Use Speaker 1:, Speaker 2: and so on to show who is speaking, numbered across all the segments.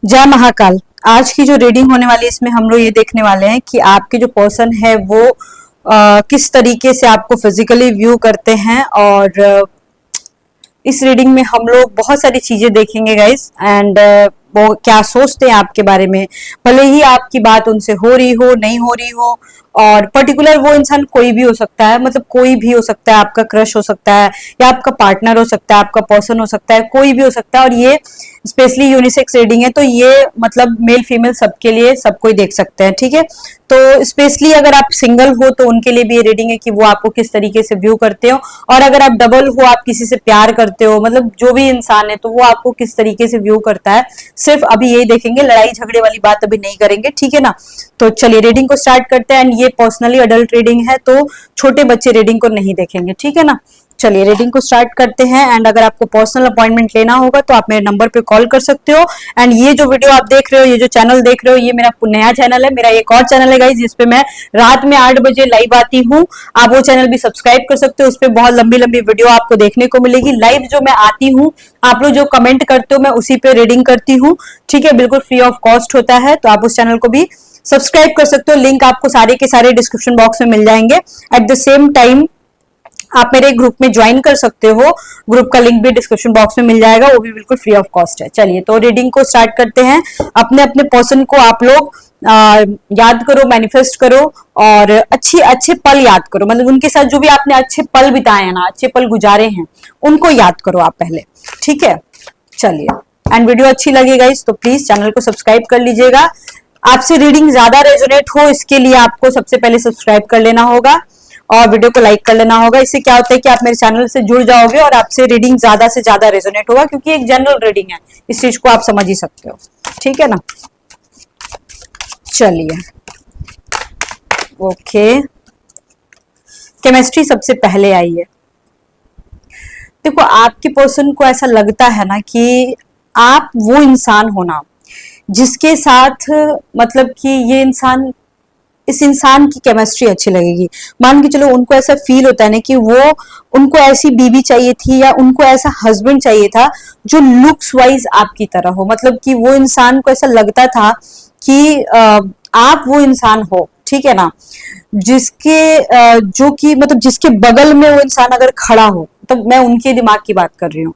Speaker 1: जय महाकाल। आज की जो रीडिंग होने वाली है इसमें हम लोग ये देखने वाले हैं कि आपके जो पर्सन है वो किस तरीके से आपको फिजिकली व्यू करते हैं। और इस रीडिंग में हम लोग बहुत सारी चीजें देखेंगे गाइस। एंड वो क्या सोचते हैं आपके बारे में, भले ही आपकी बात उनसे हो रही हो नहीं हो रही हो। और पर्टिकुलर वो इंसान कोई भी हो सकता है, मतलब कोई भी हो सकता है, आपका क्रश हो सकता है या आपका पार्टनर हो सकता है, आपका पर्सन हो सकता है, कोई भी हो सकता है। और ये स्पेशली यूनिसेक्स रीडिंग है, तो ये मतलब मेल फीमेल सबके लिए सब कोई देख सकते हैं, ठीक है। तो स्पेशली अगर आप सिंगल हो तो उनके लिए भी ये रीडिंग है कि वो आपको किस तरीके से व्यू करते हो। और अगर आप डबल हो, आप किसी से प्यार करते हो, मतलब जो भी इंसान है तो वो आपको किस तरीके से व्यू करता है, सिर्फ अभी यही देखेंगे, लड़ाई झगड़े वाली बात अभी नहीं करेंगे, ठीक है ना। तो चलिए रीडिंग को स्टार्ट करते हैं। एंड ये पर्सनली अडल्ट रीडिंग है, तो छोटे बच्चे रीडिंग को नहीं देखेंगे, ठीक है ना। चलिए रीडिंग को स्टार्ट करते हैं। एंड अगर आपको पर्सनल अपॉइंटमेंट लेना होगा तो आप मेरे नंबर पे कॉल कर सकते हो। एंड ये जो वीडियो आप देख रहे हो, ये जो चैनल देख रहे हो, ये मेरा नया चैनल है। मेरा एक और चैनल है गाइस जिसपे मैं रात में 8 बजे लाइव आती हूँ। आप वो चैनल भी सब्सक्राइब कर सकते हो, उस पर बहुत लंबी लंबी वीडियो आपको देखने को मिलेगी। लाइव जो मैं आती हूँ, आप लोग जो कमेंट करते हो, मैं उसी पे रीडिंग करती हूँ, ठीक है। बिल्कुल फ्री ऑफ कॉस्ट होता है, तो आप उस चैनल को भी सब्सक्राइब कर सकते हो। लिंक आपको सारे के सारे डिस्क्रिप्शन बॉक्स में मिल जाएंगे। एट द सेम टाइम आप मेरे ग्रुप में ज्वाइन कर सकते हो, ग्रुप का लिंक भी डिस्क्रिप्शन बॉक्स में मिल जाएगा, वो भी बिल्कुल फ्री ऑफ कॉस्ट है। चलिए तो रीडिंग को स्टार्ट करते हैं। अपने अपने पर्सन को आप लोग याद करो, मैनिफेस्ट करो और अच्छे पल याद करो, मतलब उनके साथ जो भी आपने अच्छे पल बिताए हैं ना, अच्छे पल गुजारे हैं, उनको याद करो आप पहले, ठीक है। चलिए, एंड वीडियो अच्छी लगी गाइस तो प्लीज चैनल को सब्सक्राइब कर लीजिएगा। आपसे रीडिंग ज्यादा रेजोनेट हो इसके लिए आपको सबसे पहले सब्सक्राइब कर लेना होगा और वीडियो को लाइक कर लेना होगा। इससे क्या होता है कि आप मेरे चैनल से जुड़ जाओगे और आपसे रीडिंग ज्यादा से ज्यादा रेजोनेट होगा, क्योंकि एक जनरल रीडिंग है, इस चीज को आप समझ ही सकते हो, ठीक है ना। चलिए, ओके, केमिस्ट्री सबसे पहले आई है। देखो, आपके पर्सन को ऐसा लगता है ना कि आप वो इंसान हो ना जिसके साथ, मतलब कि ये इंसान, इस इंसान की केमिस्ट्री अच्छी लगेगी। मान के चलो उनको ऐसा फील होता है ना कि वो, उनको ऐसी बीवी चाहिए थी या उनको ऐसा हस्बैंड चाहिए था जो लुक्स वाइज आपकी तरह हो, मतलब कि वो इंसान को ऐसा लगता था कि आप वो इंसान हो, ठीक है ना। जिसके जो कि मतलब जिसके बगल में वो इंसान अगर खड़ा हो, तो मैं उनके दिमाग की बात कर रही हूँ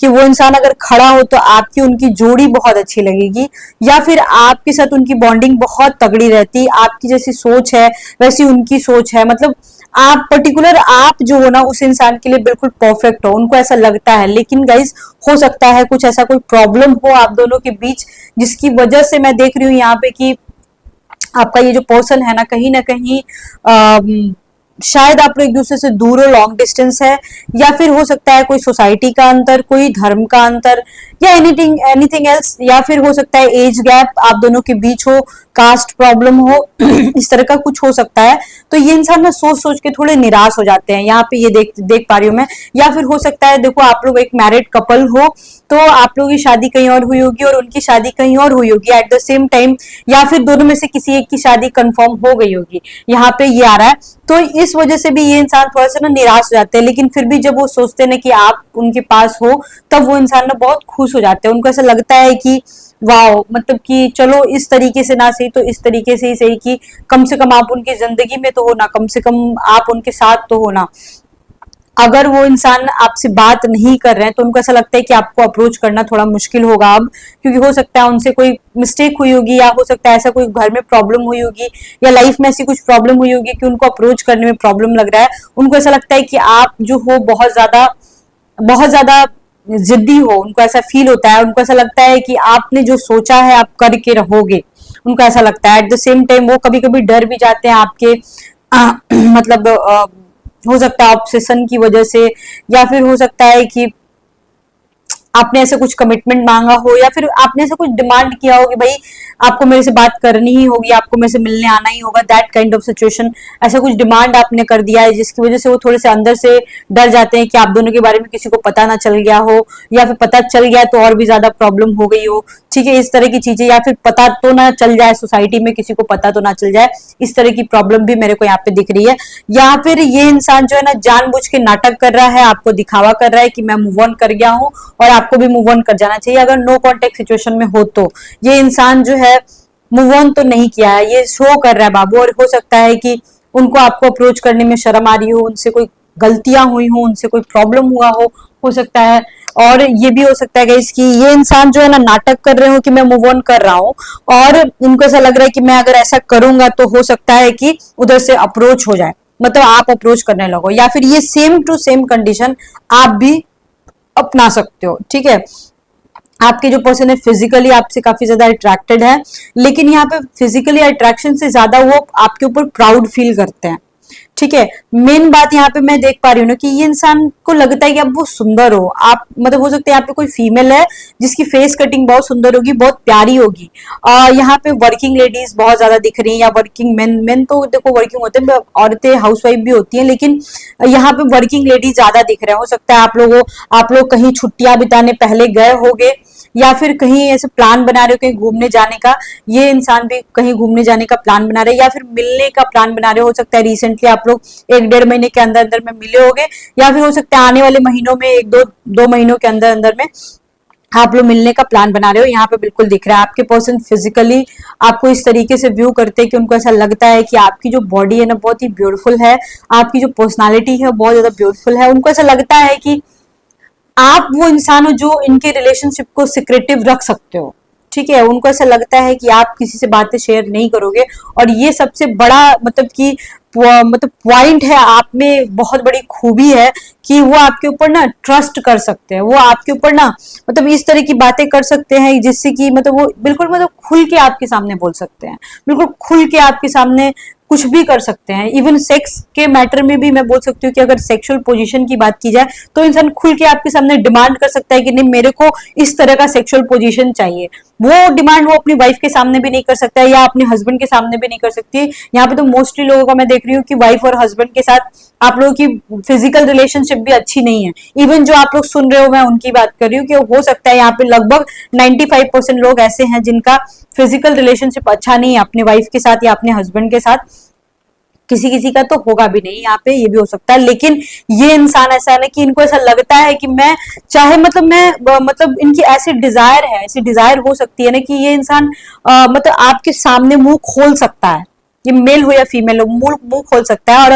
Speaker 1: कि वो इंसान अगर खड़ा हो तो आपकी उनकी जोड़ी बहुत अच्छी लगेगी, या फिर आपके साथ उनकी बॉन्डिंग बहुत तगड़ी रहती। आपकी जैसी सोच है वैसी उनकी सोच है, मतलब आप पर्टिकुलर, आप जो हो ना उस इंसान के लिए बिल्कुल परफेक्ट हो, उनको ऐसा लगता है। लेकिन गाइस, हो सकता है कुछ ऐसा कोई प्रॉब्लम हो आप दोनों के बीच, जिसकी वजह से मैं देख रही हूँ यहाँ पे कि आपका ये जो पर्सन है ना कहीं शायद आप लोग एक दूसरे से दूर हो, लॉन्ग डिस्टेंस है, या फिर हो सकता है कोई सोसाइटी का अंतर, कोई धर्म का अंतर, या एनीथिंग एल्स, या फिर हो सकता है एज गैप आप दोनों के बीच हो, कास्ट प्रॉब्लम हो, इस तरह का कुछ हो सकता है। तो ये इंसान ना सोच सोच के थोड़े निराश हो जाते हैं, यहाँ पे ये देख पा रही हूँ मैं। या फिर हो सकता है, देखो आप लोग एक मैरिड कपल हो, तो आप लोगों की शादी कहीं और हुई होगी और उनकी शादी कहीं और हुई होगी एट द सेम टाइम, या फिर दोनों में से किसी एक की शादी कंफर्म हो गई होगी, यहाँ पे ये आ रहा है। तो इस वजह से भी ये इंसान थोड़ा सा ना निराश हो जाते हैं, लेकिन फिर भी जब वो सोचते हैं ना कि आप उनके पास हो, तब वो इंसान ना बहुत खुश हो जाते हैं। उनको ऐसा लगता है कि वाह, मतलब कि चलो इस तरीके से ना सही तो इस तरीके से ही सही, कि कम से कम आप उनकी जिंदगी में तो हो ना, कम से कम आप उनके साथ तो हो ना। अगर वो इंसान आपसे बात नहीं कर रहे हैं तो उनको ऐसा लगता है कि आपको अप्रोच करना थोड़ा मुश्किल होगा अब, क्योंकि हो सकता है उनसे कोई मिस्टेक हुई होगी, या हो सकता है ऐसा कोई घर में प्रॉब्लम हुई होगी, या लाइफ में ऐसी कुछ प्रॉब्लम हुई होगी कि उनको अप्रोच करने में प्रॉब्लम लग रहा है। उनको ऐसा लगता है कि आप जो हो बहुत ज्यादा जिद्दी हो, उनको ऐसा फील होता है। उनको ऐसा लगता है कि आपने जो सोचा है आप करके रहोगे, उनको ऐसा लगता है। एट द सेम टाइम वो कभी कभी डर भी जाते हैं आपके मतलब हो सकता है ऑब्सेशन की वजह से, या फिर हो सकता है कि आपने ऐसे कुछ कमिटमेंट मांगा हो, या फिर आपने ऐसा कुछ डिमांड किया हो कि भाई आपको मेरे से बात करनी ही होगी, आपको मेरे से मिलने आना ही होगा, दैट काइंड ऑफ सिचुएशन। ऐसा कुछ डिमांड आपने कर दिया है जिसकी वजह से वो थोड़े से अंदर से डर जाते हैं कि आप दोनों के बारे में किसी को पता ना चल गया हो, या फिर पता चल गया तो और भी ज्यादा प्रॉब्लम हो गई हो, ठीक है, इस तरह की चीजें। या फिर पता तो ना चल जाए, सोसाइटी में किसी को पता तो ना चल जाए, इस तरह की प्रॉब्लम भी मेरे को यहाँ पे दिख रही है। या फिर ये इंसान जो है ना जानबूझ के नाटक कर रहा है, आपको दिखावा कर रहा है कि मैं मूव ऑन कर गया हूँ और आपको भी मूव ऑन कर जाना चाहिए। अगर नो कांटेक्ट सिचुएशन में हो तो ये इंसान जो है मूव ऑन तो नहीं किया है, ये शो कर रहा है बाबू। और हो सकता है कि उनको आपको अप्रोच करने में शर्म आ रही हो, उनसे कोई गलतियां हुई हो, उनसे कोई प्रॉब्लम हुआ हो सकता है। और ये भी हो सकता है गाइस कि ये इंसान जो है ना नाटक कर रहे हो कि मैं मूव ऑन कर रहा हूँ, और इनको ऐसा लग रहा है कि मैं अगर ऐसा करूंगा तो हो सकता है कि उधर से अप्रोच हो जाए, मतलब आप अप्रोच करने लगो, या फिर ये सेम टू सेम कंडीशन आप भी अपना सकते हो। ठीक है, आपके जो पर्सन है फिजिकली आपसे काफी ज्यादा अट्रैक्टेड है, लेकिन यहाँ पे फिजिकली अट्रैक्शन से ज्यादा वो आपके ऊपर प्राउड फील करते हैं। ठीक है, मेन बात यहाँ पे मैं देख पा रही हूँ ना कि ये इंसान को लगता है कि आप बहुत सुंदर हो। आप मतलब हो सकता है यहाँ पे कोई फीमेल है जिसकी फेस कटिंग बहुत सुंदर होगी, बहुत प्यारी होगी। यहाँ पे वर्किंग लेडीज बहुत ज्यादा दिख रही हैं, या वर्किंग मेन, मेन तो देखो वर्किंग होते हैं, औरतें हाउसवाइफ भी होती हैं, लेकिन यहाँ पे वर्किंग लेडीज ज्यादा दिख रहे हैं। हो सकता है आप लोग कहीं छुट्टियां बिताने पहले गए होगे, या फिर कहीं ऐसे प्लान बना रहे हो कहीं घूमने जाने का। ये इंसान भी कहीं घूमने जाने का प्लान बना रहे हैं, या फिर मिलने का प्लान बना रहे हो सकता है रिसेंटली आप लोग 1-1.5 महीने के अंदर अंदर में मिले होगे, या फिर हो सकता है आने वाले महीनों में 1-2 महीनों के अंदर अंदर में आप लोग मिलने का प्लान बना रहे हो। यहाँ पे बिल्कुल दिख रहा है आपके पर्सन फिजिकली आपको इस तरीके से व्यू करते हैं कि उनको ऐसा लगता है कि आपकी जो बॉडी है ना बहुत ही ब्यूटीफुल है, आपकी जो पर्सनालिटी है बहुत ज्यादा ब्यूटीफुल है। उनको ऐसा लगता है कि आप वो इंसान हो जो इनके रिलेशनशिप को सिक्रेटिव रख सकते हो। ठीक है, उनको ऐसा लगता है कि आप किसी से बातें शेयर नहीं करोगे, और ये सबसे बड़ा मतलब कि मतलब पॉइंट है, आप में बहुत बड़ी खूबी है कि वो आपके ऊपर ना ट्रस्ट कर सकते हैं। वो आपके ऊपर ना मतलब इस तरह की बातें कर सकते हैं जिससे कि मतलब वो बिल्कुल मतलब खुल के आपके सामने बोल सकते हैं, बिल्कुल खुल के आपके सामने कुछ भी कर सकते हैं। इवन सेक्स के मैटर में भी मैं बोल सकती हूँ कि अगर सेक्सुअल पोजीशन की बात की जाए तो इंसान खुल के आपके सामने डिमांड कर सकता है कि नहीं मेरे को इस तरह का सेक्सुअल पोजीशन चाहिए। वो डिमांड वो अपनी वाइफ के सामने भी नहीं कर सकता है, या अपने हस्बैंड के सामने भी नहीं कर सकती। यहाँ पे तो मोस्टली लोगों का मैं देख रही हूँ कि वाइफ और हस्बैंड के साथ आप लोगों की फिजिकल रिलेशनशिप भी अच्छी नहीं है। इवन जो आप लोग सुन रहे हो मैं उनकी बात कर रही हूँ कि हो सकता है यहाँ पे लगभग 95% लोग ऐसे हैं जिनका फिजिकल रिलेशनशिप अच्छा नहीं है अपने वाइफ के साथ या अपने हस्बैंड के साथ। किसी किसी का तो होगा भी नहीं, यहाँ पे ये भी हो सकता है। लेकिन ये इंसान ऐसा है ना कि इनको ऐसा लगता है कि मैं चाहे मतलब मतलब इनकी ऐसी डिजायर है, ऐसी डिजायर हो सकती है ना कि ये इंसान मतलब आपके सामने मुंह खोल सकता है, ये मेल हो या फीमेल हो, मुंह खोल सकता है। और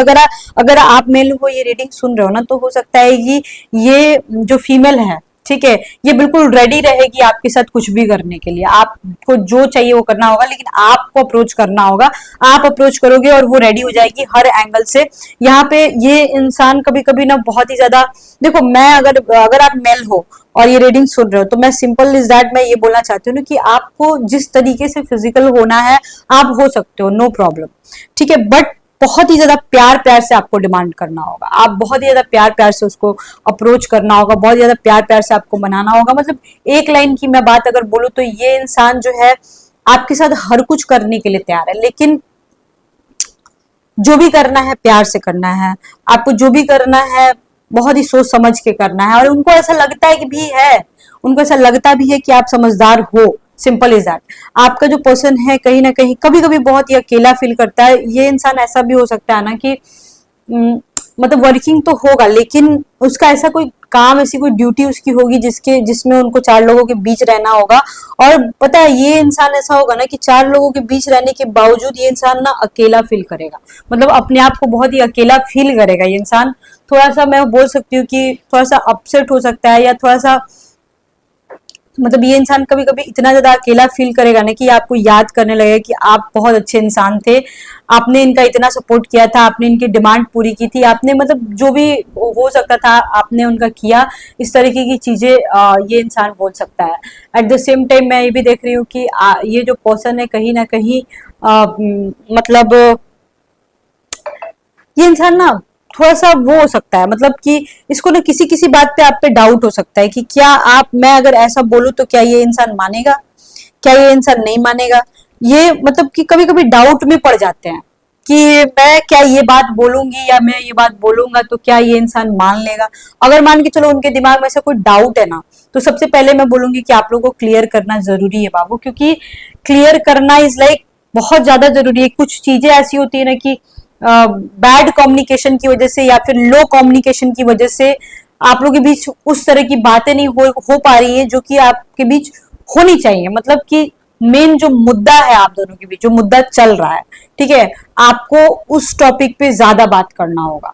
Speaker 1: अगर आप मेल हो ये रीडिंग सुन रहे हो ना, तो हो सकता है कि ये जो फीमेल है ठीक है ये बिल्कुल रेडी रहेगी आपके साथ कुछ भी करने के लिए। आपको जो चाहिए वो करना होगा, लेकिन आपको अप्रोच करना होगा। आप अप्रोच करोगे और वो रेडी हो जाएगी हर एंगल से। यहाँ पे ये इंसान कभी कभी ना बहुत ही ज्यादा देखो, मैं अगर आप मेल हो और ये रीडिंग सुन रहे हो तो मैं सिंपल इज दैट मैं ये बोलना चाहती हूँ कि आपको जिस तरीके से फिजिकल होना है आप हो सकते हो, नो प्रॉब्लम। ठीक है, बट बहुत ही ज्यादा प्यार प्यार से आपको डिमांड करना होगा। आप बहुत ही ज्यादा प्यार प्यार से उसको अप्रोच करना होगा, बहुत ज्यादा प्यार प्यार से आपको मनाना होगा। मतलब एक लाइन की मैं बात अगर बोलूं तो ये इंसान जो है आपके साथ हर कुछ करने के लिए तैयार है, लेकिन जो भी करना है प्यार से करना है। आपको जो भी करना है बहुत ही सोच समझ के करना है। और उनको ऐसा लगता है कि भी है, उनको ऐसा लगता भी है कि आप समझदार हो। Simple is that. आपका जो पर्सन है कहीं ना कहीं कभी कभी बहुत ही अकेला फील करता है। ये इंसान ऐसा भी हो सकता है ना कि मतलब वर्किंग तो होगा, लेकिन उसका ऐसा कोई काम, ऐसी कोई ड्यूटी उसकी होगी जिसमें उनको 4 लोगों के बीच रहना होगा। और पता है ये इंसान ऐसा होगा ना कि 4 लोगों के बीच रहने के बावजूद ये इंसान ना अकेला फील करेगा, मतलब अपने आप को बहुत ही अकेला फील करेगा। ये इंसान थोड़ा सा मैं बोल सकती हूँ कि थोड़ा सा अपसेट हो सकता है, या थोड़ा सा मतलब ये इंसान कभी कभी इतना ज्यादा अकेला फील करेगा ना कि आपको याद करने लगेगा कि आप बहुत अच्छे इंसान थे, आपने इनका इतना सपोर्ट किया था, आपने इनकी डिमांड पूरी की थी, आपने मतलब जो भी हो सकता था आपने उनका किया। इस तरीके की चीजें ये इंसान बोल सकता है। एट द सेम टाइम मैं ये भी देख रही हूँ कि ये जो पर्सन है कहीं ना कहीं मतलब ये इंसान ना थोड़ा सा वो हो सकता है, मतलब कि इसको ना किसी किसी बात पे आप पे डाउट हो सकता है कि क्या मैं अगर ऐसा बोलूं तो क्या ये इंसान मानेगा, क्या ये इंसान नहीं मानेगा। ये मतलब कि कभी कभी डाउट में पड़ जाते हैं कि मैं क्या ये बात बोलूंगी या मैं ये बात बोलूंगा तो क्या ये इंसान मान लेगा। अगर मान के चलो उनके दिमाग में ऐसा कोई डाउट है ना, तो सबसे पहले मैं बोलूंगी कि आप लोगों को क्लियर करना जरूरी है बाबू, क्योंकि क्लियर करना इज लाइक बहुत ज्यादा जरूरी है। कुछ चीजें ऐसी होती है ना कि बैड कम्युनिकेशन की वजह से या फिर लो कम्युनिकेशन की वजह से आप लोगों के बीच उस तरह की बातें नहीं हो पा रही है जो कि आपके बीच होनी चाहिए। मतलब कि मेन जो मुद्दा है आप दोनों के बीच, जो मुद्दा चल रहा है, ठीक है, आपको उस टॉपिक पे ज्यादा बात करना होगा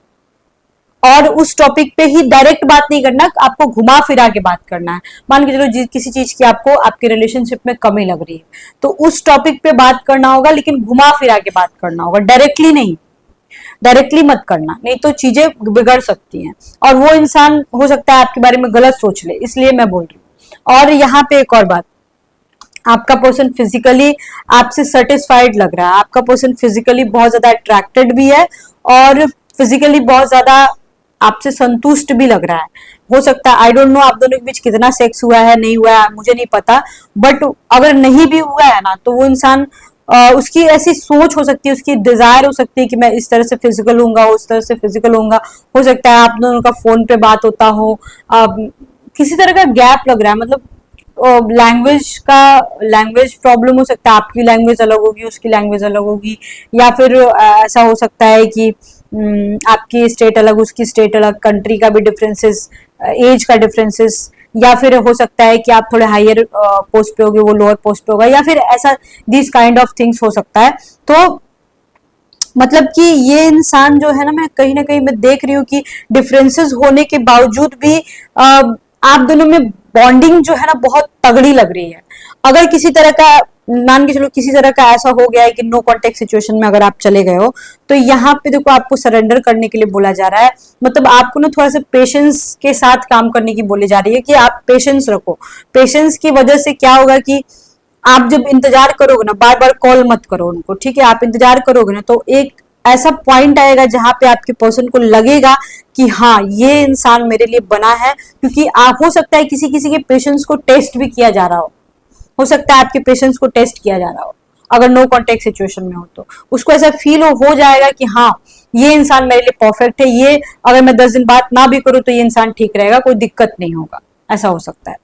Speaker 1: और उस टॉपिक पे ही डायरेक्ट बात नहीं करना, आपको घुमा फिरा के बात करना है। मान के चलो किसी चीज की आपको आपके रिलेशनशिप में कमी लग रही है, तो उस टॉपिक पे बात करना होगा, लेकिन घुमा फिरा के बात करना होगा, डायरेक्टली नहीं। डायरेक्टली मत करना, नहीं तो चीजें बिगड़ सकती हैं और वो इंसान हो सकता है आपके बारे में गलत सोच ले, इसलिए मैं बोल रही हूँ। और यहाँ पे एक और बात, आपका पर्सन फिजिकली आपसे सेटिस्फाइड लग रहा है, आपका पर्सन फिजिकली बहुत ज्यादा अट्रैक्टेड भी है और फिजिकली बहुत ज्यादा आपसे संतुष्ट भी लग रहा है। हो सकता है, आई डोंट नो आप दोनों के बीच कितना सेक्स हुआ है, नहीं हुआ है, मुझे नहीं पता, बट अगर नहीं भी हुआ है ना, तो वो इंसान उसकी ऐसी सोच हो सकती है, उसकी डिजायर हो सकती है कि मैं इस तरह से फिजिकल होऊंगा, उस तरह से फिजिकल होऊंगा। हो सकता है आप दोनों का फोन पे बात होता हो, किसी तरह का गैप लग रहा है, मतलब लैंग्वेज प्रॉब्लम हो सकता है, आपकी लैंग्वेज अलग होगी, उसकी लैंग्वेज अलग होगी, या फिर ऐसा हो सकता है कि आपकी स्टेट अलग, उसकी स्टेट अलग, कंट्री का भी डिफरेंसेस, एज का डिफरेंसेस, या फिर हो सकता है कि आप थोड़े हायर पोस्ट पे होगे, वो लोअर पोस्ट पे होगा, या फिर ऐसा दिस काइंड ऑफ थिंग्स हो सकता है। तो मतलब कि ये इंसान जो है ना कहीं मैं देख रही हूँ कि डिफरेंसेस होने के बावजूद भी आप दोनों में बॉन्डिंग जो है ना बहुत तगड़ी लग रही है। अगर किसी तरह का, मान के चलो किसी तरह का ऐसा हो गया है कि नो कॉन्टेक्ट सिचुएशन में अगर आप चले गए हो, तो यहाँ पे देखो आपको सरेंडर करने के लिए बोला जा रहा है। मतलब आपको ना थोड़ा सा पेशेंस के साथ काम करने की बोली जा रही है कि आप पेशेंस रखो। पेशेंस की वजह से क्या होगा कि आप जब इंतजार करोगे ना, बार बार कॉल मत करो उनको, ठीक है, आप इंतजार करोगे ना, तो एक ऐसा पॉइंट आएगा जहां पे आपके पर्सन को लगेगा कि हाँ ये इंसान मेरे लिए बना है। क्योंकि आप, हो सकता है किसी किसी के पेशेंस को टेस्ट भी किया जा रहा हो सकता है आपके पेशेंस को टेस्ट किया जा रहा हो, अगर नो कॉन्टेक्ट सिचुएशन में हो तो उसको ऐसा फील हो जाएगा कि हाँ ये इंसान मेरे लिए परफेक्ट है, ये अगर मैं 10 दिन बात ना भी करूं तो ये इंसान ठीक रहेगा, कोई दिक्कत नहीं होगा, ऐसा हो सकता है।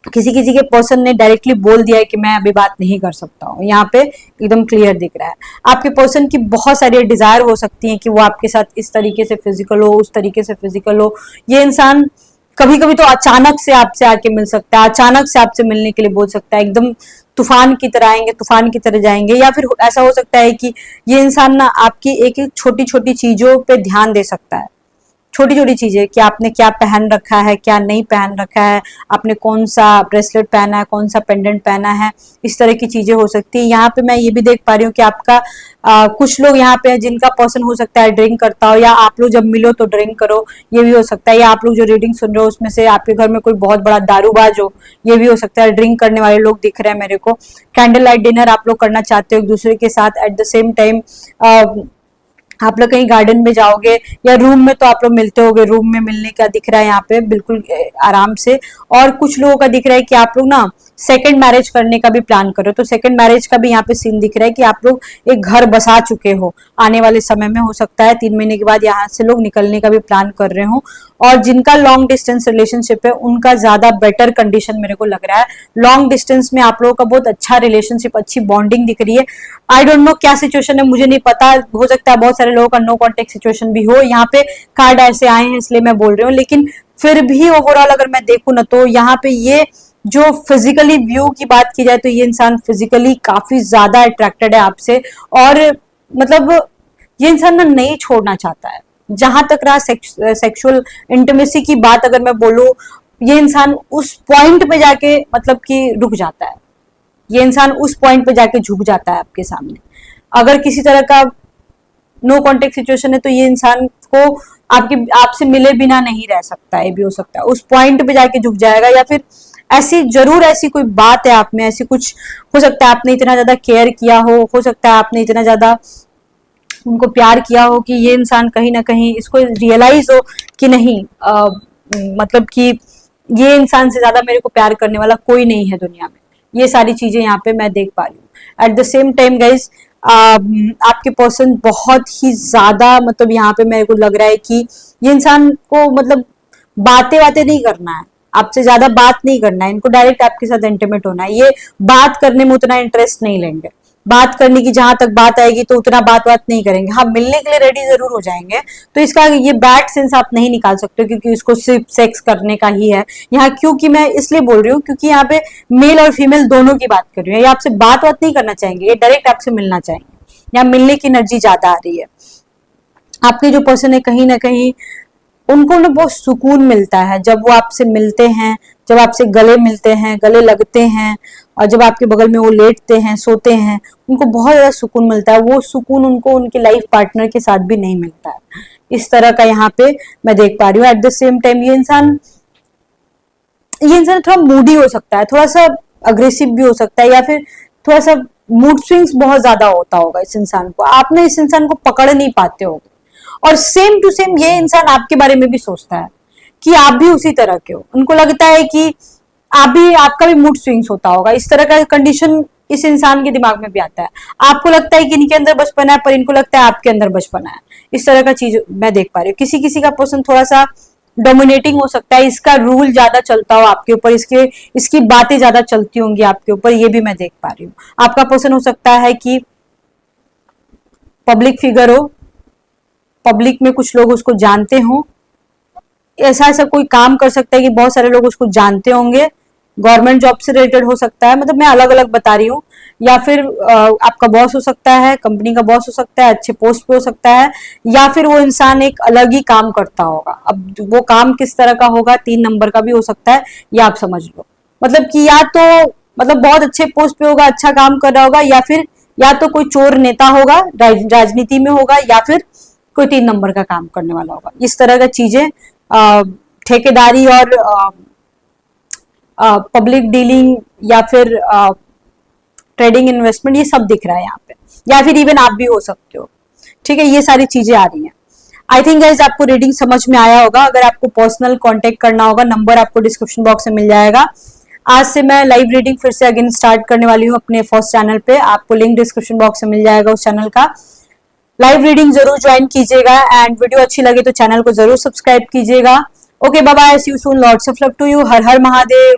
Speaker 1: किसी किसी के पर्सन ने डायरेक्टली बोल दिया है कि मैं अभी बात नहीं कर सकता हूँ, यहाँ पे एकदम क्लियर दिख रहा है। आपके पर्सन की बहुत सारी डिजायर हो सकती है कि वो आपके साथ इस तरीके से फिजिकल हो, उस तरीके से फिजिकल हो। ये इंसान कभी कभी तो अचानक से आपसे आके मिल सकता है, अचानक से आपसे मिलने के लिए बोल सकता है, एकदम तूफान की तरह आएंगे, तूफान की तरह जाएंगे। या फिर ऐसा हो सकता है कि ये इंसान ना आपकी एक एक छोटी छोटी चीजों पे ध्यान दे सकता है, छोटी छोटी चीजें, कि आपने क्या पहन रखा है, क्या नहीं पहन रखा है, आपने कौन सा ब्रेसलेट पहना है, कौन सा पेंडेंट पहना है, इस तरह की चीजें हो सकती है। यहाँ पे मैं ये भी देख पा रही हूँ कि आपका कुछ लोग यहाँ पे जिनका पर्सन हो सकता है ड्रिंक करता हो, या आप लोग जब मिलो तो ड्रिंक करो, ये भी हो सकता है। या आप लोग जो रीडिंग सुन रहे हो उसमें से आपके घर में कोई बहुत बड़ा दारूबाज हो, ये भी हो सकता है। ड्रिंक करने वाले लोग दिख रहे हैं मेरे को। कैंडल लाइट डिनर आप लोग करना चाहते हो एक दूसरे के साथ, एट द सेम टाइम आप लोग कहीं गार्डन में जाओगे, या रूम में तो आप लोग मिलते होगे, रूम में मिलने का दिख रहा है यहाँ पे बिल्कुल आराम से। और कुछ लोगों का दिख रहा है कि आप लोग ना सेकंड मैरिज करने का भी प्लान करो, तो सेकंड मैरिज का भी यहाँ पे सीन दिख रहा है कि आप लोग एक घर बसा चुके हो आने वाले समय में। हो सकता है 3 महीने के बाद यहाँ से लोग निकलने का भी प्लान कर रहे हो। और जिनका लॉन्ग डिस्टेंस रिलेशनशिप है उनका ज्यादा बेटर कंडीशन मेरे को लग रहा है। लॉन्ग डिस्टेंस में आप लोगों का बहुत अच्छा रिलेशनशिप, अच्छी बॉन्डिंग दिख रही है। आई डोंट नो क्या सिचुएशन है, मुझे नहीं पता, हो सकता है बहुत सारे लोगों का नो कॉन्टेक्ट सिचुएशन भी हो। यहाँ पे कार्ड ऐसे आए हैं इसलिए मैं बोल रही हूँ, लेकिन फिर भी ओवरऑल अगर मैं देखूँ ना, तो यहाँ पे ये जो फिजिकली व्यू की बात की जाए तो ये इंसान फिजिकली काफी ज्यादा अट्रैक्टेड है आपसे। और मतलब ये इंसान ना नहीं छोड़ना चाहता है। जहां तक रहा सेक्सुअल इंटीमेसी की बात, अगर मैं बोलूं, ये इंसान उस पॉइंट पे जाके मतलब कि रुक जाता है, ये इंसान उस पॉइंट पे जाके झुक जाता है आपके सामने। अगर किसी तरह का नो कॉन्टेक्ट सिचुएशन है तो ये इंसान को आपसे मिले बिना नहीं रह सकता है, ये भी हो सकता है। उस पॉइंट पे जाके झुक जाएगा, या फिर ऐसी कोई बात है आप में, ऐसी कुछ हो सकता है आपने इतना ज्यादा केयर किया हो सकता है आपने इतना ज्यादा उनको प्यार किया हो कि ये इंसान कहीं ना कहीं इसको रियलाइज हो कि नहीं, मतलब कि ये इंसान से ज्यादा मेरे को प्यार करने वाला कोई नहीं है दुनिया में। ये सारी चीजें यहाँ पे मैं देख पा रही हूँ। At the same time guys, आपके पर्सन बहुत ही ज्यादा, मतलब यहाँ पे मेरे को लग रहा है कि ये इंसान को मतलब बातें नहीं करना है, आपसे ज्यादा बात नहीं करना है, इनको डायरेक्ट आपके साथ इंटीमेट होना है। ये बात करने में उतना इंटरेस्ट नहीं लेंगे, बात करने की जहां तक बात आएगी तो उतना बात नहीं करेंगे। हाँ, मिलने के लिए रेडी जरूर हो जाएंगे। तो इसका ये बैड सेंस आप नहीं निकाल सकते क्योंकि इसको सिर्फ सेक्स करने का ही है यहाँ। क्योंकि मैं इसलिए बोल रही हूँ क्योंकि यहाँ पे मेल और फीमेल दोनों की बात कर रही हूँ। ये आपसे बात नहीं करना चाहेंगे, ये डायरेक्ट आपसे मिलना चाहेंगे। यहाँ मिलने की एनर्जी ज्यादा आ रही है। आपके जो पर्सन है कहीं ना कहीं उनको ना बहुत सुकून मिलता है जब वो आपसे मिलते हैं, जब आपसे गले मिलते हैं, गले लगते हैं, और जब आपके बगल में वो लेटते हैं, सोते हैं, उनको बहुत ज्यादा सुकून मिलता है। वो सुकून उनको उनके लाइफ पार्टनर के साथ भी नहीं मिलता है। इस तरह का यहाँ पे मैं देख पा रही हूँ। एट द सेम टाइम ये इंसान थोड़ा मूडी हो सकता है, थोड़ा सा अग्रेसिव भी हो सकता है, या फिर थोड़ा सा मूड स्विंग्स बहुत ज्यादा होता होगा इस इंसान को। आप ना इस इंसान को पकड़ नहीं पाते होगे। और सेम टू सेम ये इंसान आपके बारे में भी सोचता है कि आप भी उसी तरह के हो। उनको लगता है कि आपका भी मूड स्विंग्स होता होगा। इस तरह का कंडीशन इस इंसान के दिमाग में भी आता है। आपको लगता है कि इनके अंदर बचपना है, पर इनको लगता है आपके अंदर बचपना है। इस तरह का चीज मैं देख पा रही हूँ। किसी किसी का पर्सन थोड़ा सा डोमिनेटिंग हो सकता है, इसका रूल ज्यादा चलता हो आपके ऊपर, इसकी बातें ज्यादा चलती होंगी आपके ऊपर, ये भी मैं देख पा रही हूँ। आपका पर्सन हो सकता है कि पब्लिक फिगर हो, पब्लिक में कुछ लोग उसको जानते हों, ऐसा कोई काम कर सकता है कि बहुत सारे लोग उसको जानते होंगे। गवर्नमेंट जॉब से रिलेटेड हो सकता है, मतलब मैं अलग अलग बता रही हूँ। या फिर आपका बॉस हो सकता है, कंपनी का बॉस हो सकता है, अच्छे पोस्ट पे हो सकता है, या फिर वो इंसान एक अलग ही काम करता होगा। अब वो काम किस तरह का होगा, 3 नंबर का भी हो सकता है, या आप समझ लो। मतलब कि या तो मतलब बहुत अच्छे पोस्ट पे होगा, अच्छा काम कर रहा होगा, या तो कोई चोर नेता होगा, राजनीति में होगा, या फिर कोई 3 नंबर का काम करने वाला होगा। इस तरह का चीजें ठेकेदारी और पब्लिक डीलिंग या फिर ट्रेडिंग इन्वेस्टमेंट, ये सब दिख रहा है यहाँ पे। या फिर इवन आप भी हो सकते हो। ठीक है, ये सारी चीजें आ रही हैं। आई थिंक गाइस आपको रीडिंग समझ में आया होगा। अगर आपको पर्सनल कांटेक्ट करना होगा, नंबर आपको डिस्क्रिप्शन बॉक्स में मिल जाएगा। आज से मैं लाइव रीडिंग फिर से अगेन स्टार्ट करने वाली हूँ अपने फर्स्ट चैनल पे। आपको लिंक डिस्क्रिप्शन बॉक्स में मिल जाएगा उस चैनल का। लाइव रीडिंग जरूर ज्वाइन कीजिएगा एंड वीडियो अच्छी लगे तो चैनल को जरूर सब्सक्राइब कीजिएगा। Okay, bye bye, see you soon, lots of love to you. Har Har Mahadev.